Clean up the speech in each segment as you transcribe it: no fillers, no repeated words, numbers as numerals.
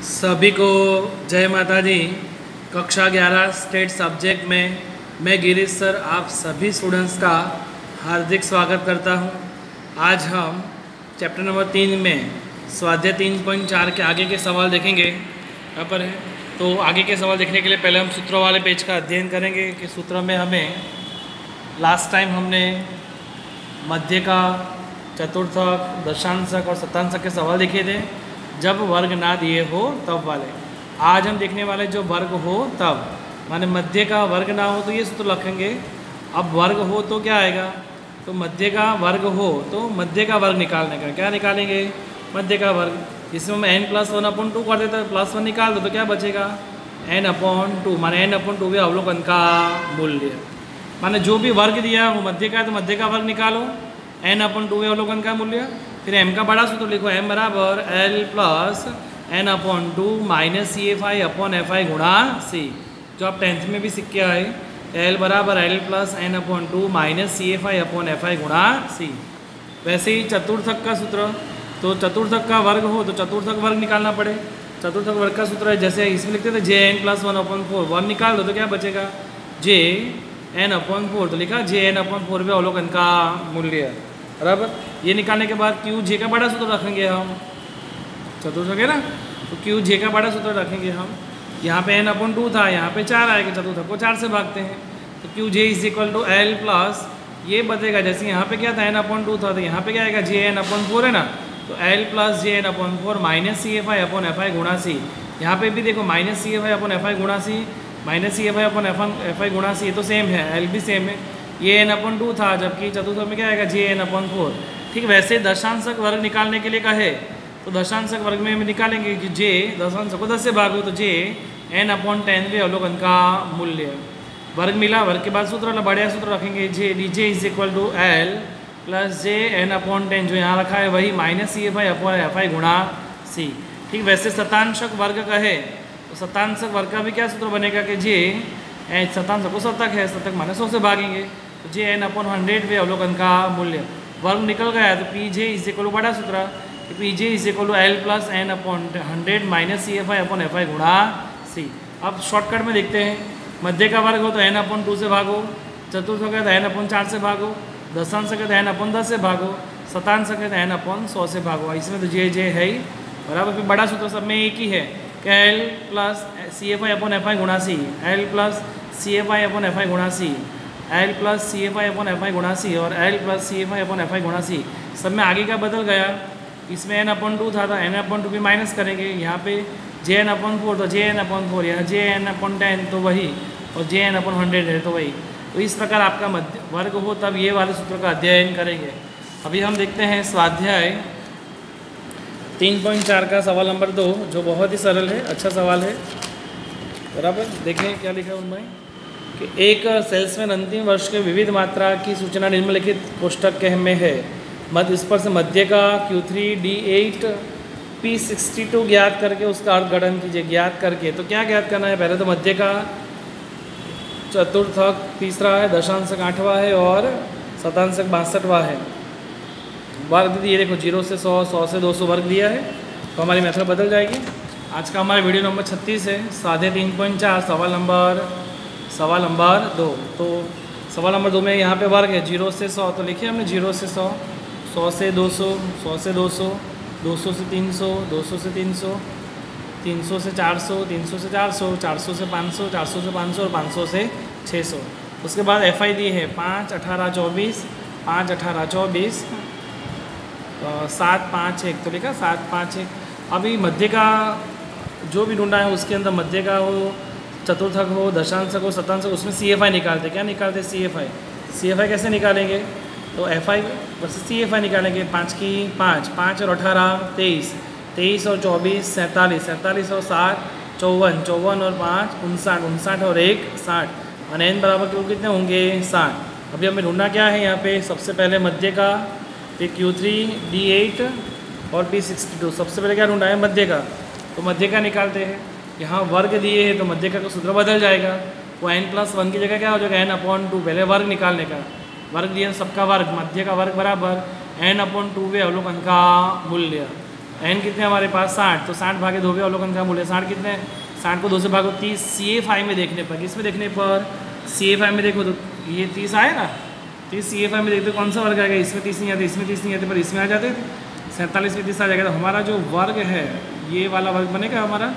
सभी को जय माता दी। कक्षा 11 स्टेट सब्जेक्ट में मैं गिरीश सर आप सभी स्टूडेंट्स का हार्दिक स्वागत करता हूं। आज हम चैप्टर नंबर 3 में स्वाध्याय 3.4 के आगे के सवाल देखेंगे। यहाँ पर है तो आगे के सवाल देखने के लिए पहले हम सूत्रों वाले पेज का अध्ययन करेंगे कि सूत्र में हमें लास्ट टाइम हमने मध्य का, चतुर्थक, दशांशक और शतांशक के सवाल देखे थे जब वर्ग ना दिए हो तब वाले। आज हम देखने वाले जो वर्ग हो तब, माने मध्य का वर्ग ना हो तो ये सूत्र रखेंगे। अब वर्ग हो तो क्या आएगा, तो मध्य का वर्ग हो तो मध्य का वर्ग निकालने का क्या निकालेंगे, मध्य का वर्ग। जिसमें हम n+1/2 कर देते हैं, +1 निकाल दो तो क्या बचेगा n/2, माने n/2 भी अवलोकन का मूल्य। माने जो भी वर्ग दिया वो मध्य का है तो मध्य का वर्ग निकालो, n/2 अवलोकन का मूल्य। फिर m का बड़ा सूत्र लिखो, m बराबर l plus n/2 minus CFI/FI गुणा c, जो आप 10th में भी सीख के आए। l बराबर l plus n/2 minus CFI/FI गुणा c। वैसे ही चतुर्थक का सूत्र, तो चतुर्थक का वर्ग हो तो चतुर्थक वर्ग निकालना पड़े। चतुर्थक वर्ग का सूत्र है जैसे इसमें लिखते थे Jn+1/4, 1 निकाल दो तो क्या बचेगा Jn/4, तो लिखा Jn/4 भी अवलोकन का मूल्य बराबर। ये निकालने के बाद QJ का बड़ा सूत्र रखेंगे हम, चतुर्थक है ना, तो QJ का बड़ा सूत्र रखेंगे हम। यहाँ पे n/2 था, यहाँ पे 4 आएगा, चतुर्थक को 4 से भागते हैं तो QJ = L प्लस ये बचेगा। जैसे यहाँ पे क्या था n/2 था तो यहाँ पे क्या आएगा Jn/4 है ना, तो L plus Jn/4 minus CFI/FI गुणा c। यहाँ पे भी देखो माइनस CFI/FI गुणा c, माइनस CFI/FI गुणा c तो सेम है, L भी सेम है। ये n/2 था जबकि चतुर्थक में क्या आएगा Jn/4। ठीक, वैसे दशांशक वर्ग निकालने के लिए कहे तो दशांशक वर्ग में हम निकालेंगे कि J दशांश को 10 से भागो तो J n/10 भी अवलोकन का मूल्य। वर्ग मिला, वर्ग के बाद सूत्र बढ़िया सूत्र रखेंगे DJ = L प्लस Jn/10, जो यहाँ रखा है वही माइनस CFI/FI गुणा c। ठीक, वैसे शतांशक वर्ग कहे तो शतांशक वर्ग का भी क्या सूत्र बनेगा कि शतांश को शतक है, शतक माने 100 से भागेंगे तो Jn/100 भी अवलोकन का मूल्य। वर्ग निकल गया तो PJ बड़ा सूत्र कि PJ = L plus n/100 minus CFI/FI गुणा c। अब शॉर्टकट में देखते हैं, मध्य का वर्ग हो तो n/2 से भागो, चतुर्थ का तो n/4 से भागो, दशांश का तो n/10 से भागो, शतांश का तो n/100 से भागो। इसमें तो J है ही बराबर। फिर बड़ा सूत्र सब में एक ही है कि L प्लस CFI/FI गुणा c, L प्लस CFI/FI गुणा c, L प्लस CFI/FI गुणा c और L प्लस CFI/FI गुणा c। सब में आगे का बदल गया, इसमें n/2 था तो n/2 भी माइनस करेंगे। यहाँ पे Jn/4 तो Jn/4, यहाँ Jn/10 तो वही और Jn/100 है तो वही। तो इस प्रकार आपका मध्य वर्ग हो तब ये वाले सूत्र का अध्ययन करेंगे। अभी हम देखते हैं स्वाध्याय 3.4 का सवाल नंबर 2, जो बहुत ही सरल है, अच्छा सवाल है बराबर। देखें क्या लिखा है उनमें कि एक सेल्समैन अंतिम वर्ष के विविध मात्रा की सूचना निम्नलिखित कोष्ठक में है। मध्य इस पर से मध्य का Q3 D8 P62 ज्ञात करके उसका अर्थ गणन कीजिए। ज्ञात करके तो क्या ज्ञात करना है, पहले तो मध्य का, चतुर्थक तीसरा है, दशांशक 8वां है और शतांशक 62वां है। वर्ग दिए देखो 0 से 100, 100 से 200 वर्ग दिया है तो हमारी मेथड बदल जाएगी। आज का हमारा वीडियो नंबर 36 है, स्वाध्याय 3.4 सवाल नंबर 2। तो सवाल नंबर 2 में यहाँ पे वर्ग है 0 से 100, तो लिखिए हमने 0 से 100, 100 से 200, 100 से 200, 200 से 300, 200 से 300, 300 से 400, 300 से 400, 400 से 500, 400 से 500 और 500 से 600। उसके बाद FI दी है 5, 18, 24, 5, 18, 24, 7, 5, 1, तो लिखा 7, 5, 1। अभी मध्य का जो भी ढूंढा है उसके अंदर मध्य का हो, चतुर्थक हो, दशांशक हो, शतांशक, उसमें CFI निकालते। क्या निकालते CFI कैसे निकालेंगे, तो FI वर्सेस CFI निकालेंगे। 5 की 5, 5 और 18 23, 23 और 24 47, 47 और 7 54, 54 और 5 59, 59 और 1 60, और n बराबर क्यों कितने होंगे 60। अभी हमें ढूंढना क्या है यहाँ पे, सबसे पहले मध्य का, फिर Q3 D8 और P62। सबसे पहले क्या ढूंढा है, मध्य का, तो मध्य का निकालते हैं। यहाँ वर्ग दिए हैं तो मध्य का सूत्र बदल जाएगा, वो n+1 की जगह क्या हो जाएगा n/2। पहले वर्ग निकालने का, वर्ग दिया सबका वर्ग, मध्य का वर्ग बराबर n/2 अवलोकन का मूल्य। एन कितने हमारे पास 60, तो 60 भागे 2 अवलोकन का मूल्य 60 कितने, 60 को 2 से भागो 30, CA5 में देखने पर, किसमें देखने पर, CA5 में देखो तो ये 30 आए ना, 30 CA5 में देखते कौन सा वर्ग आएगा, इसमें 30 नहीं आते, इसमें 30 नहीं आते, पर इसमें आ जाते थे, 47 में 30 आ जाएगा। तो हमारा जो वर्ग है ये वाला वर्ग बनेगा हमारा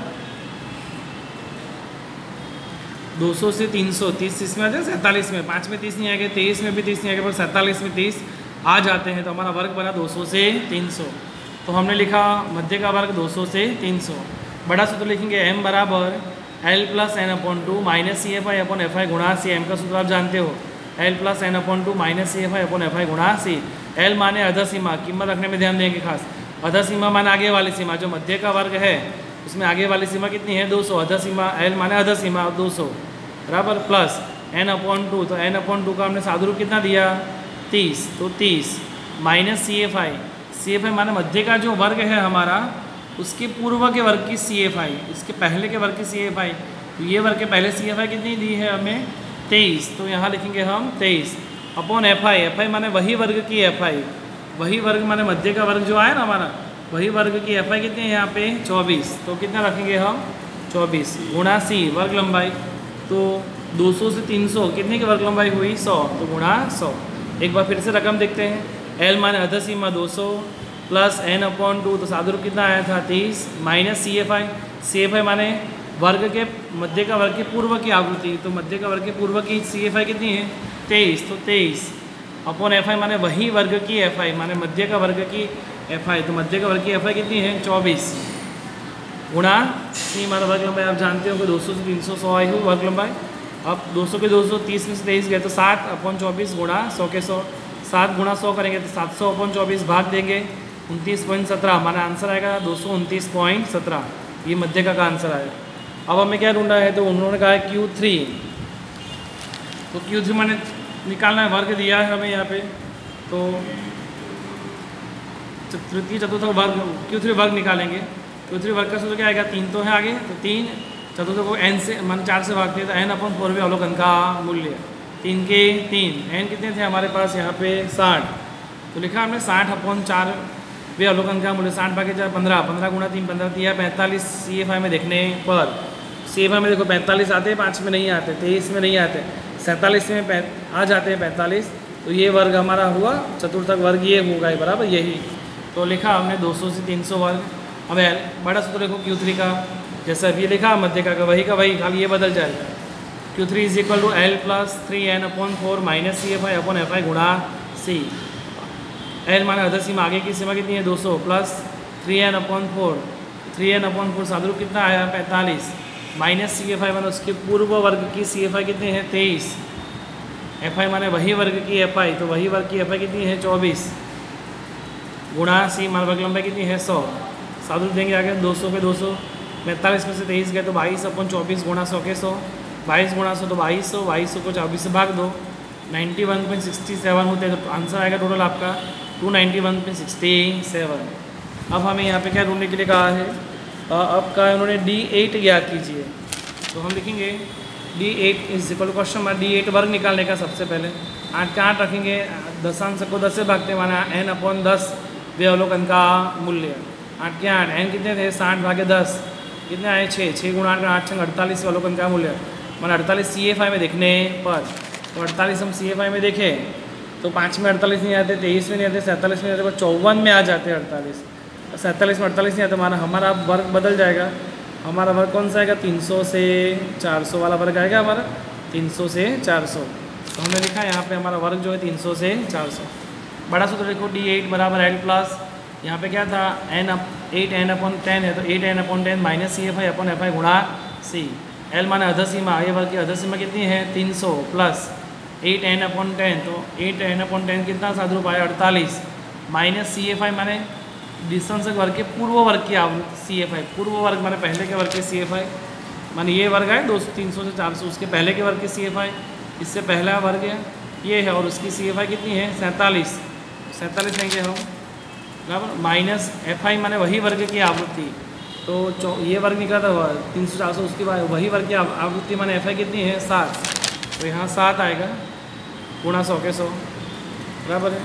200 से 300, 30 इसमें आ जाए, 47 में, 5 में 30 नहीं आएगा, 23 में भी 30 नहीं आएगा, पर 47 में 30 आ जाते हैं। तो हमारा वर्ग बना 200 से 300। तो हमने लिखा मध्य का वर्ग 200 से 300। बड़ा सूत्र लिखेंगे m बराबर L plus n upon two minus CFI upon FI गुणा C। m का सूत्र आप जानते हो, L plus n upon two minus CFI upon FI गुणा C। L माने अध सीमा, कीमत रखने में ध्यान देंगे खास। अध सीमा माने आगे वाली सीमा, जो मध्य का वर्ग है उसमें आगे वाली सीमा कितनी है 200, अध सीमा L माने अध सीमा 200 बराबर प्लस n अपॉन टू, तो n अपॉन टू का हमने सादु रूप कितना दिया 30, तो 30 माइनस CFI माने मध्य का जो वर्ग है हमारा उसके पूर्व के वर्ग की CFI, इसके पहले के वर्ग की CFI। तो ये वर्ग के पहले CFI कितनी दी है हमें 23, तो यहाँ लिखेंगे हम 23 अपॉन FI माने वही वर्ग की FI, वही वर्ग माने मध्य का वर्ग जो आया ना हमारा, वही वर्ग की FI कितनी है यहाँ पे 24, तो कितना रखेंगे हम 24 गुणा C वर्ग लंबाई, तो 200 से 300 कितने की वर्ग लंबाई हुई 100, तो गुणा 100। एक बार फिर से रकम देखते हैं, L माने अध सीमा 200 प्लस n अपॉन टू, तो सादु रूप कितना आया था 30 माइनस CFI माने वर्ग के मध्य का वर्ग के पूर्व की आवृत्ति, तो मध्य का वर्ग के पूर्व की CFI कितनी है 23, तो 23 अपॉन FI माने वही वर्ग की FI माने मध्य का वर्ग की FI, तो मध्य का वर्ग की FI कितनी है 24 गुणा C माना वर्ग लंबाई आप जानते हो कि 200 से 300 100 आई हुई वर्ग लंबाई। अब 200 के 200 30 में से 23 गए तो 7 अपॉन 24 गुणा 100 के 100, 7 गुणा 100 करेंगे तो 700 अपॉन 24 भाग देंगे 29.17, हमारा आंसर आएगा 229.17, ये मध्य का आंसर आएगा। अब हमें क्या ढूंढा है, तो उन्होंने कहा है Q3, तो Q3 मैंने निकालना है, वर्ग दिया है हमें यहाँ पे, तो तृतीय चतुर्थ वर्ग Q3 वर्ग निकालेंगे। Q3 वर्ग का सूत्र क्या आएगा, 3 तो है आगे, तो 3 चतुर्थ को n से मान 4 से भागते हैं, तो n अपॉन 4 अवलोकन का मूल्य 3 के 3, n कितने थे हमारे पास यहाँ पे 60, तो लिखा हमने 60 अपॉन 4 वे अवलोकन का मूल्य 60 भागे 4 15, 15 गुणा 3 15 दिया 45 CFI में देखने पर, CFI में देखो 45 आते हैं, 5 में नहीं आते, 23 में नहीं आते, 47 में आ जाते हैं 45, तो ये वर्ग हमारा हुआ चतुर्थक वर्ग, ये होगा बराबर यही। तो लिखा हमने 200 से 300 वर्ग। अब बड़ा सूत्र देखो Q3 का, जैसा अभी लिखा मध्य का वही खाली ये बदल जाएगा। Q3 is equal to L plus 3n upon 4 minus CFI upon FI गुणा C। L माने अध सीमा, आगे की सीमा कितनी है 200 plus 3n upon 4, 3n upon 4 सादु रूप कितना आया 45 माइनस CFI माने उसके पूर्व वर्ग की CFI कितनी है 23, FI माने वही वर्ग की FI, तो वही वर्ग की FI कितनी है 24 गुणा C माने वर्ग लंबाई कितनी है 100, सादु रूप देंगे आगे 200 पे 200, 45 में से 23 गए तो 22 अपॉन 24 गुणा 100 के 100, 22 गुणा 100 तो 2200, 2200 को 24 से भाग दो 91.67 होते हैं, तो आंसर आएगा टोटल आपका 291.67। अब हमें यहाँ पे क्या ढूंढने के लिए कहा है, अब का उन्होंने D8 ज्ञात कीजिए, तो हम लिखेंगे D8 is equal to question mark D8 वर्ग निकालने का सबसे पहले 8 का 8 रखेंगे, दशांश को 10 से भागते माना n अपॉन 10 वे अवलोकन का मूल्य, 8 के 8 n कितने थे 60 भागे 10 कितने आए 6 गुणा 8 8 48 अवलोकन का मूल्य माना 48 CFI में देखने पर, तो 48 हम CFI में देखें तो 5 में 48 नहीं आते, 23 में नहीं आते, 47 में नहीं आते, पर 54 में आ जाते हैं 48, 47 में 48 नहीं आता, हमारा वर्ग बदल जाएगा, हमारा वर्ग कौन सा आएगा 300 से 400 वाला वर्ग आएगा हमारा, 300 से 400, तो हमने लिखा यहाँ पे हमारा वर्ग जो है 300 से 400। बड़ा सूत्र देखो D8 बराबर L प्लस, यहाँ पे क्या था 8n अपॉन 10 है, तो 8n upon 10 minus CFI upon FI गुणा C। L माने अध सीमा, ये वर्ग की अध सीमा कितनी है 300 प्लस 8n अपॉन 10, तो 8n अपॉन 10 कितना सादु रूप आया 48 माइनस CFI माने डिस्टेंस वर्ग के पूर्व वर्ग की आवृत्ति CFI, पूर्व वर्ग माने पहले के वर्ग के CFI, माने ये वर्ग है 300 से 400, उसके पहले के वर्ग की CFI, इससे पहला वर्ग है ये है, और उसकी CFI कितनी है 47 लेंगे हम बराबर, माइनस FI माने वही वर्ग की आवृत्ति, तो ये वर्ग निकला था 300 400, उसके बाद वही वर्ग की आवृत्ति माने FI कितनी है 7, तो यहाँ 7 आएगा गुणा 100 के 100 बराबर है।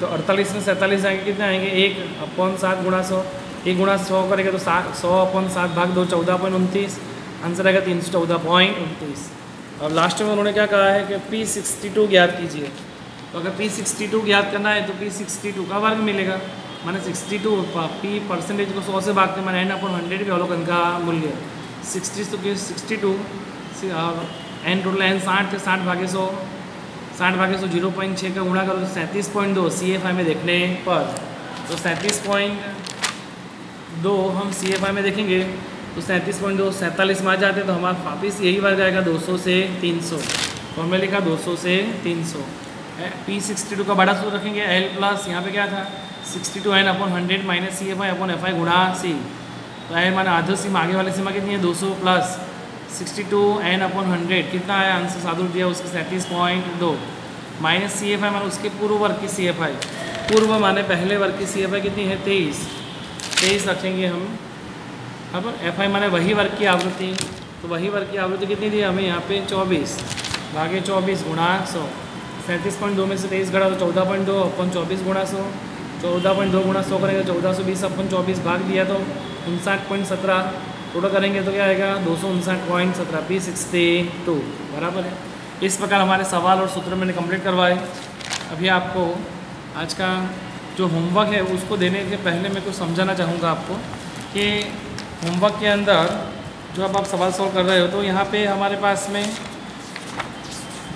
तो 48 में 47 आएंगे, कितने आएंगे 1/7 गुणा 100, 1 गुणा 100 करेंगे तो 100/7 भाग 2 14.29, आंसर आएगा 314.29। और लास्ट में उन्होंने क्या कहा है कि P62 ज्ञात कीजिए। तो अगर P62 ज्ञात करना है तो P62 का वर्ग मिलेगा, माने 62 P परसेंटेज को 100 से भागते माने n/100 भी अवलोकन का मूल्य 60 तो 62 n टोटल n 60 थे, 60 भागे 100 0.6 का गुणा करो तो 37.2 CFI में देखने पर, तो 37.2 हम CFI में देखेंगे तो 37.2 47 में आ जाते तो हमारा वापिस यही वर्ग आएगा 200 से 300। तो हमने लिखा 200 से 300। P62 का बड़ा सूत्र रखेंगे L प्लस यहाँ पे क्या था 62n/100 माइनस CFI/FI गुणा C। तो L माना आधी सीमा, आगे वाली सीमा कितनी है 200 प्लस 62n/100 कितना आया आंसर साधु दिया उसके 37.2 माइनस CFI माना उसके पूर्व वर्ग की CFI, पूर्व माने पहले वर्ग की CFI कितनी है 23 रखेंगे हम। अब FI माने वही वर्ग की आवृत्ति, तो वही वर्ग की आवृत्ति कितनी दी हमें यहाँ पे 24 भागे 24 गुणा 100, 37.2 में से 23 घटा तो 14.2 अपन 24 गुणा 100, 14.2 गुणा 100 करेंगे 1420 अपन 24 भाग दिया तो 59.17, टोटल करेंगे तो क्या आएगा 259.17 P62 बराबर है। इस प्रकार हमारे सवाल और सूत्र मैंने कंप्लीट करवाए। अभी आपको आज का जो होमवर्क है उसको देने के पहले मैं कुछ समझाना चाहूँगा आपको कि होमवर्क के अंदर जो अब आप सवाल सॉल्व कर रहे हो तो यहाँ पे हमारे पास में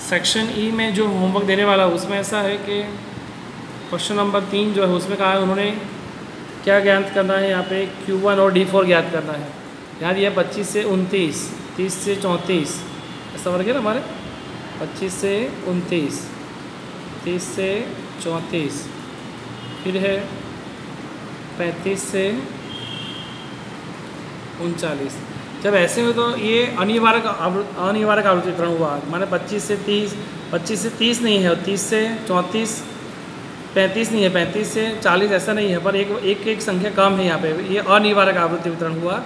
सेक्शन ई में जो होमवर्क देने वाला उसमें ऐसा है कि क्वेश्चन नंबर 3 जो है उसमें कहा है उन्होंने क्या ज्ञात करना है, यहाँ पे Q1 और D4 ज्ञात करना है। यहाँ दिया 25 से 29, 30 से 34, ऐसा वर्ग है ना हमारे 25 से 29, 30 से 34, फिर है 35 से 39। जब ऐसे हो तो ये अनिवार्य आवृत्ति वितरण हुआ, माने 25 से 30 नहीं है और 30 से 34, 35 नहीं है, 35 से 40 ऐसा नहीं है, पर एक संख्या कम है यहाँ पे, ये अनिवार्य आवृत्ति वितरण हुआ।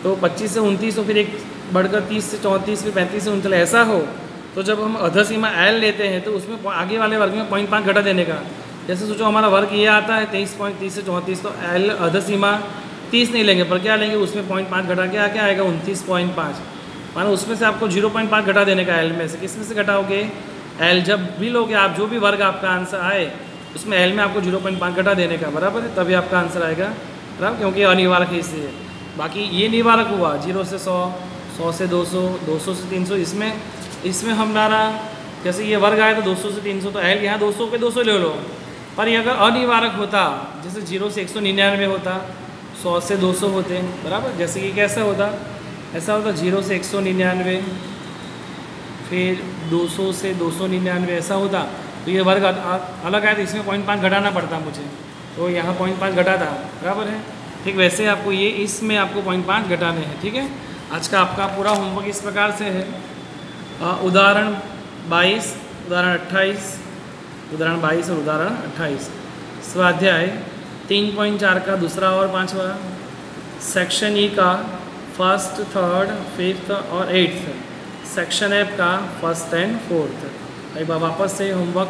तो 25 से 29 तो फिर एक बढ़कर 30 से 34 फिर 35 से 39 ऐसा हो तो जब हम अध सीमा L लेते हैं तो उसमें आगे वाले वर्ग में 0.5 घटा देने का। जैसे सोचो हमारा वर्ग ये आता है 23.30 से 34, तो L अध सीमा 30 नहीं लेंगे पर क्या लेंगे उसमें 0.5 घटा के आके आएगा 29.5, माना उसमें से आपको 0.5 घटा देने का L में से। किस में से घटाओगे L, जब भी लोगे आप जो भी वर्ग आपका आंसर आए उसमें L में आपको 0.5 घटा देने का बराबर है, तभी आपका आंसर आएगा बराबर, क्योंकि अनिवार्य है इसलिए। बाकी ये निवारक हुआ 0 से 100, 100 से 200, 200 से 300, इसमें हमारा जैसे ये वर्ग आया तो 200 से 300 तो L यहाँ 200 के 200 ले लो। पर ये अगर अनिवारक होता जैसे 0 से 199 होता, 100 से 200 होते बराबर, जैसे कि कैसा होता ऐसा होता 0 से 199 फिर 200 से 299 ऐसा होता, तो ये वर्ग अलग आया तो इसमें 0.5 घटाना पड़ता मुझे, तो यहाँ 0.5 घटा था बराबर है। ठीक वैसे आपको ये इसमें आपको 0.5 घटाने हैं। ठीक है, आज का आपका पूरा होमवर्क इस प्रकार से है। उदाहरण 22, उदाहरण 28, उदाहरण 22 और उदाहरण 28, स्वाध्याय 3.4 का दूसरा और पांचवा, सेक्शन ई का फर्स्ट, थर्ड, फिफ्थ और एट्थ, सेक्शन एफ का फर्स्ट एंड फोर्थ। एक बार वापस से होमवर्क,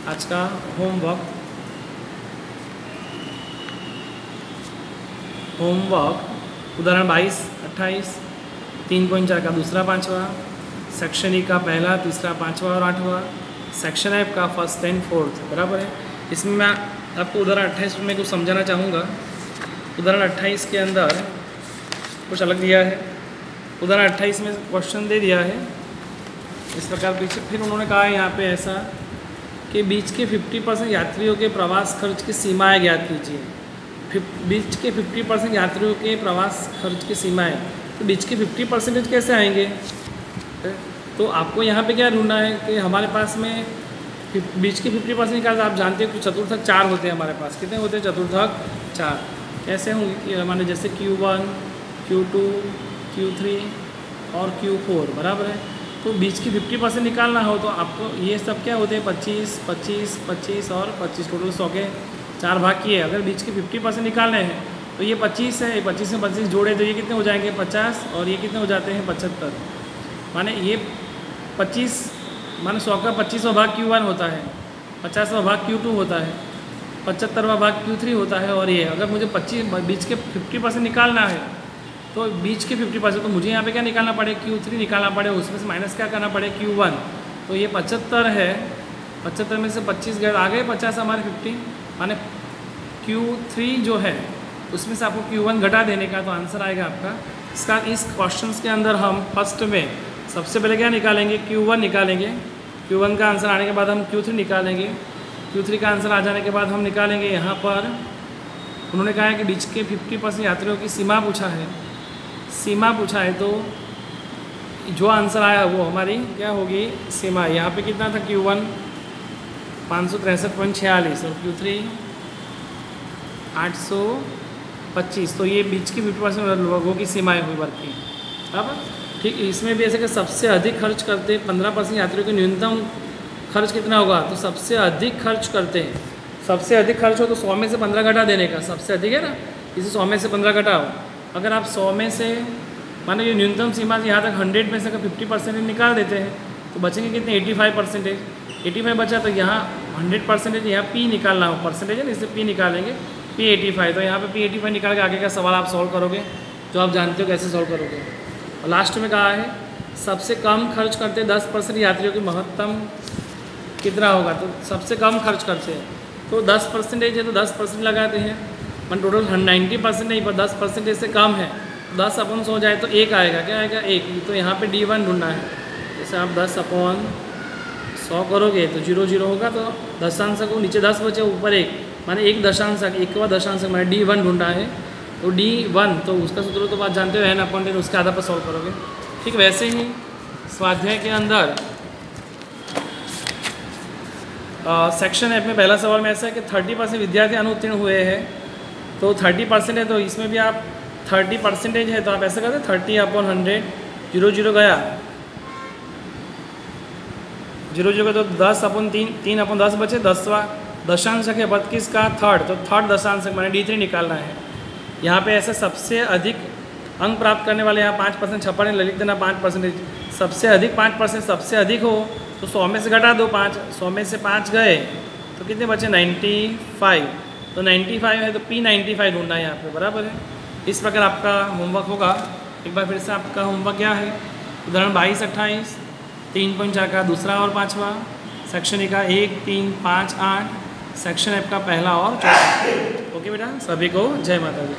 आज का होमवर्क उदाहरण 22, 28, 3.4 का दूसरा पांचवा, सेक्शन ई का पहला, तीसरा, पांचवा और आठवां, सेक्शन एफ का फर्स्ट एंड फोर्थ बराबर है। इसमें मैं आपको उदाहरण 28 में कुछ समझाना चाहूँगा। उदाहरण 28 के अंदर कुछ अलग दिया है। उदाहरण 28 में क्वेश्चन दे दिया है इस प्रकार पीछे, फिर उन्होंने कहा है यहाँ पे ऐसा कि बीच के 50% यात्रियों के प्रवास खर्च की सीमाएँ ज्ञात कीजिए। बीच के 50% यात्रियों के प्रवास खर्च की सीमाएँ, तो बीच के 50% कैसे आएंगे? तो आपको यहाँ पे क्या ढूंढना है कि हमारे पास में बीच के 50% निकाल, आप जानते हो कि चतुर्थक 4 होते हैं हमारे पास। कितने होते हैं चतुर्थक? 4। कैसे होंगे कि हमारे जैसे Q1, Q2, Q3 और Q4 बराबर है। तो बीच की 50% निकालना हो तो आपको ये सब क्या होते हैं 25, 25, 25 और 25, टोटल 100 के 4 भाग किए। अगर बीच के 50% निकालने हैं तो ये 25 है, 25 में 25 जोड़े तो ये कितने हो जाएंगे 50, और ये कितने हो जाते हैं 75। माने ये 25 माने 100 का 25वां भाग Q1 होता है, 50वां भाग Q2 होता है, 75वां भाग Q3 होता है। और ये अगर मुझे 25 बीच के 50% निकालना है तो बीच के 50% तो मुझे यहाँ पे क्या निकालना पड़े, Q3 निकालना पड़े, उसमें से माइनस क्या करना पड़े, Q1। तो ये 75 है, 75 में से 25 गए, आ गए 50 हमारे 50, माने Q3 जो है उसमें से आपको Q1 घटा देने का, तो आंसर आएगा आपका। इसका इस क्वेश्चन के अंदर हम फर्स्ट में सबसे पहले क्या निकालेंगे, Q1 निकालेंगे। Q1 का आंसर आने के बाद हम Q3 निकालेंगे। Q3 का आंसर आ जाने के बाद हम निकालेंगे यहाँ पर, उन्होंने कहा है कि बीच के 50% यात्रियों की सीमा पूछा है, सीमा पूछा है, तो जो आंसर आया वो हमारी क्या होगी, सीमा। यहाँ पे कितना था Q1 563.46 और Q3 825, तो ये बीच की 50% लोगों की सीमाएँ हुई वर्ग की। अब ठीक इसमें भी ऐसे कि सबसे अधिक खर्च करते 15% यात्रियों के न्यूनतम खर्च कितना होगा, तो सबसे अधिक खर्च करते हैं, सबसे अधिक खर्च हो तो 100 में से 15 घटा देने का, सबसे अधिक है ना, इसे 100 में से 15 घटाओ। अगर आप 100 में से मानो ये न्यूनतम सीमा से यहाँ तक 100 में से अगर 50% निकाल देते हैं तो बचेंगे कितने, 85%। 85 बचा तो यहाँ 100% यहाँ P निकालना हो, परसेंटेज है ना, इससे P निकालेंगे, P85। तो यहाँ पे P85 निकाल के आगे का सवाल आप सॉल्व करोगे, जो आप जानते हो कैसे सॉल्व करोगे। और लास्ट में कहा है सबसे कम खर्च करते 10% यात्रियों की महत्तम कितना होगा, तो सबसे कम खर्च करते हैं तो 10% है, तो 10% लगाते हैं, मन टोटल 90% नहीं पर 10% से कम है, 10/100 जाए तो 1 आएगा, क्या आएगा 1। तो यहाँ पे D1 ढूंढना है, जैसे आप 10/100 करोगे तो 0 0 होगा, तो दशांश को नीचे 10 बचे ऊपर 1, माने 1 दशांश, 1 के बाद दशांश माने D1 ढूंढना है। तो D1 तो उसका सूत्र तो बात जानते हो है ना, अपॉन 10, उसके आधार पर सॉल्व करोगे। ठीक वैसे ही स्वाध्याय के अंदर सेक्शन एफ में पहला सवाल में ऐसा है कि 30% विद्यार्थी अनुत्तीर्ण हुए हैं, तो 30% है, तो इसमें भी आप 30% है, तो आप ऐसा करते 30/100, 0 0 गया, 0 0 तो 10/3, 3/10 बचे, 10वां दशांश है 32 का थर्ड, तो थर्ड दशांश माने D3 निकालना है। यहाँ पे ऐसे सबसे अधिक अंक प्राप्त करने वाले यहाँ 5% छप्पन लिख देना, 5%, सबसे अधिक 5%, सबसे अधिक हो तो 100 में से घटा दो 5, 100 में से 5 गए तो कितने बचे 95, तो 95 है तो P95 ढूंढना है यहाँ पे, बराबर है। इस प्रकार आपका होमवर्क होगा। एक बार फिर से आपका होमवर्क क्या है, उदाहरण 22-28, 3.4 का दूसरा और पाँचवा, सेक्शन ए का 1, 3, 5, 8, सेक्शन एफ का पहला और चौथा। ओके बेटा, सभी को जय माता दी।